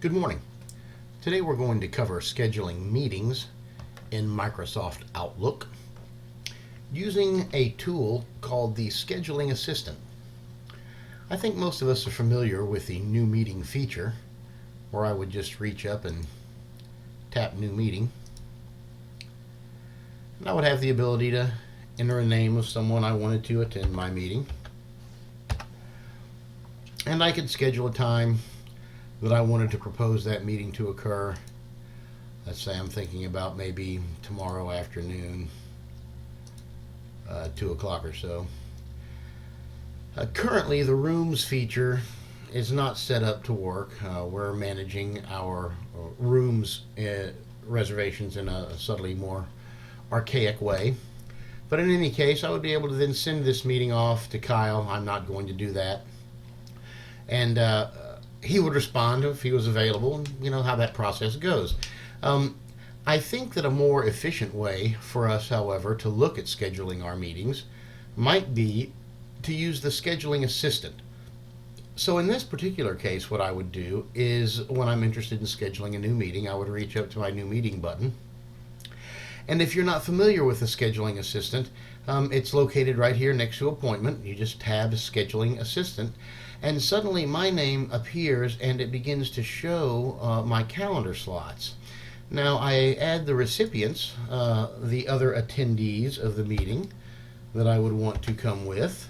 Good morning. Today we're going to cover scheduling meetings in Microsoft Outlook using a tool called the Scheduling Assistant. I think most of us are familiar with the new meeting feature, where I would just reach up and tap new meeting. And I would have the ability to enter a name of someone I wanted to attend my meeting. And I could schedule a time that I wanted to propose that meeting to occur. Let's say I'm thinking about maybe tomorrow afternoon, 2 o'clock or so. Currently, the rooms feature is not set up to work. We're managing our rooms reservations in a subtly more archaic way. But in any case, I would be able to then send this meeting off to Kyle. I'm not going to do that. And he would respond if he was available, and you know how that process goes. I think that a more efficient way for us, however, to look at scheduling our meetings might be to use the scheduling assistant. So in this particular case, what I would do is when I'm interested in scheduling a new meeting, I would reach up to my new meeting button. And if you're not familiar with the scheduling assistant, it's located right here next to appointment. You just tab scheduling assistant, and suddenly my name appears and it begins to show my calendar slots. Now I add the recipients, the other attendees of the meeting that I would want to come with.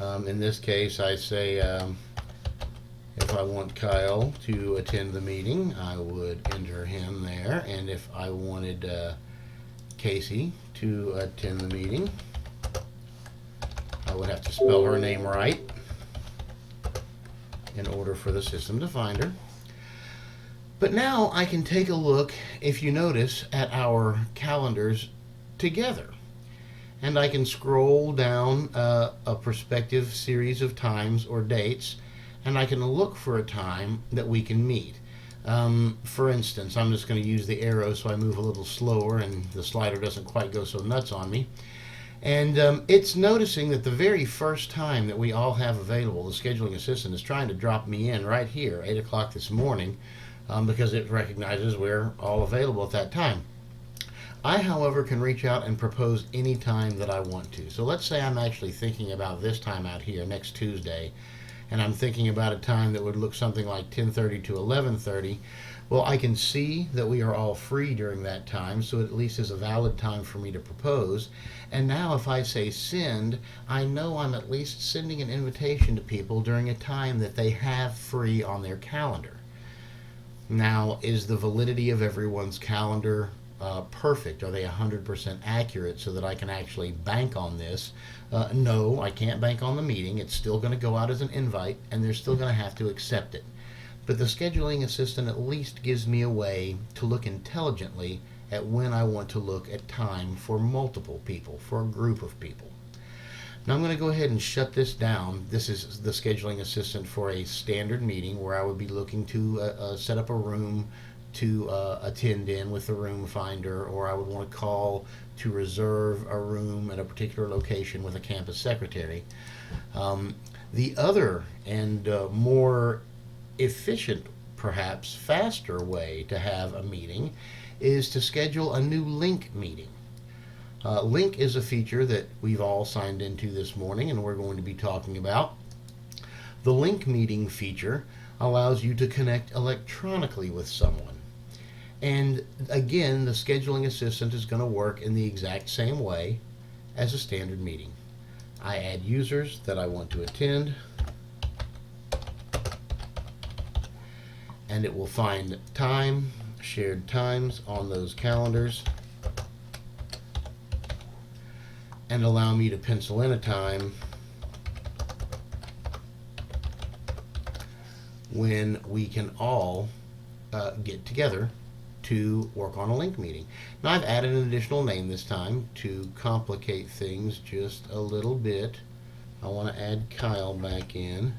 In this case, I say if I want Kyle to attend the meeting, I would enter him there, and if I wanted Casey to attend the meeting, I would have to spell her name right in order for the system to find her. But now I can take a look, if you notice, at our calendars together. And I can scroll down a prospective series of times or dates, and I can look for a time that we can meet. For instance, I'm just going to use the arrow so I move a little slower and the slider doesn't quite go so nuts on me. And it's noticing that the very first time that we all have available, the scheduling assistant is trying to drop me in right here, 8 o'clock this morning, because it recognizes we're all available at that time. I, however, can reach out and propose any time that I want to. So let's say I'm actually thinking about this time out here next Tuesday, and I'm thinking about a time that would look something like 10:30 to 11:30. Well, I can see that we are all free during that time, so it at least is a valid time for me to propose. And now if I say send, I know I'm at least sending an invitation to people during a time that they have free on their calendar. Now, is the validity of everyone's calendar perfect? Are they 100% accurate so that I can actually bank on this? No, I can't bank on the meeting. It's still going to go out as an invite, and they're still going to have to accept it. But the scheduling assistant at least gives me a way to look intelligently at when I want to look at time for multiple people, for a group of people. Now I'm going to go ahead and shut this down. This is the scheduling assistant for a standard meeting where I would be looking to set up a room to attend in with the room finder, or I would want to call to reserve a room at a particular location with a campus secretary. The other and more efficient, perhaps faster way to have a meeting is to schedule a new link meeting. Link is a feature that we've all signed into this morning and we're going to be talking about. The link meeting feature allows you to connect electronically with someone. And again, the scheduling assistant is going to work in the exact same way as a standard meeting. I add users that I want to attend, and it will find time, shared times on those calendars, and allow me to pencil in a time when we can all get together to work on a link meeting. Now I've added an additional name this time to complicate things just a little bit. I want to add Kyle back in.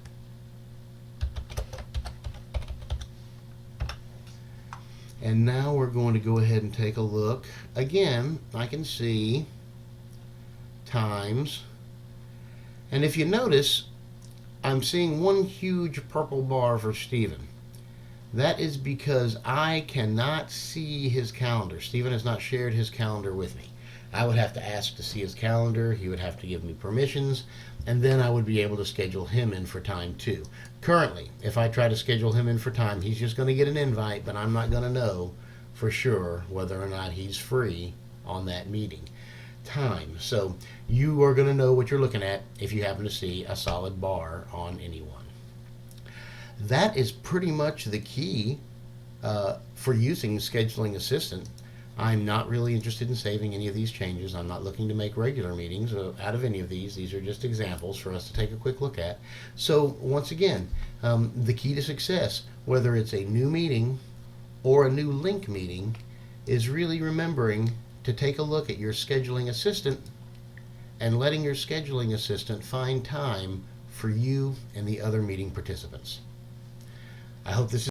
And now we're going to go ahead and take a look. Again, I can see times. And if you notice, I'm seeing one huge purple bar for Stephen. That is because I cannot see his calendar. Stephen has not shared his calendar with me. I would have to ask to see his calendar. He would have to give me permissions, and then I would be able to schedule him in for time too. Currently, if I try to schedule him in for time, he's just going to get an invite, but I'm not going to know for sure whether or not he's free on that meeting time. So you are going to know what you're looking at if you happen to see a solid bar on anyone. That is pretty much the key for using Scheduling Assistant. I'm not really interested in saving any of these changes. I'm not looking to make regular meetings out of any of these. These are just examples for us to take a quick look at. So once again, the key to success, whether it's a new meeting or a new link meeting, is really remembering to take a look at your Scheduling Assistant and letting your Scheduling Assistant find time for you and the other meeting participants. I hope this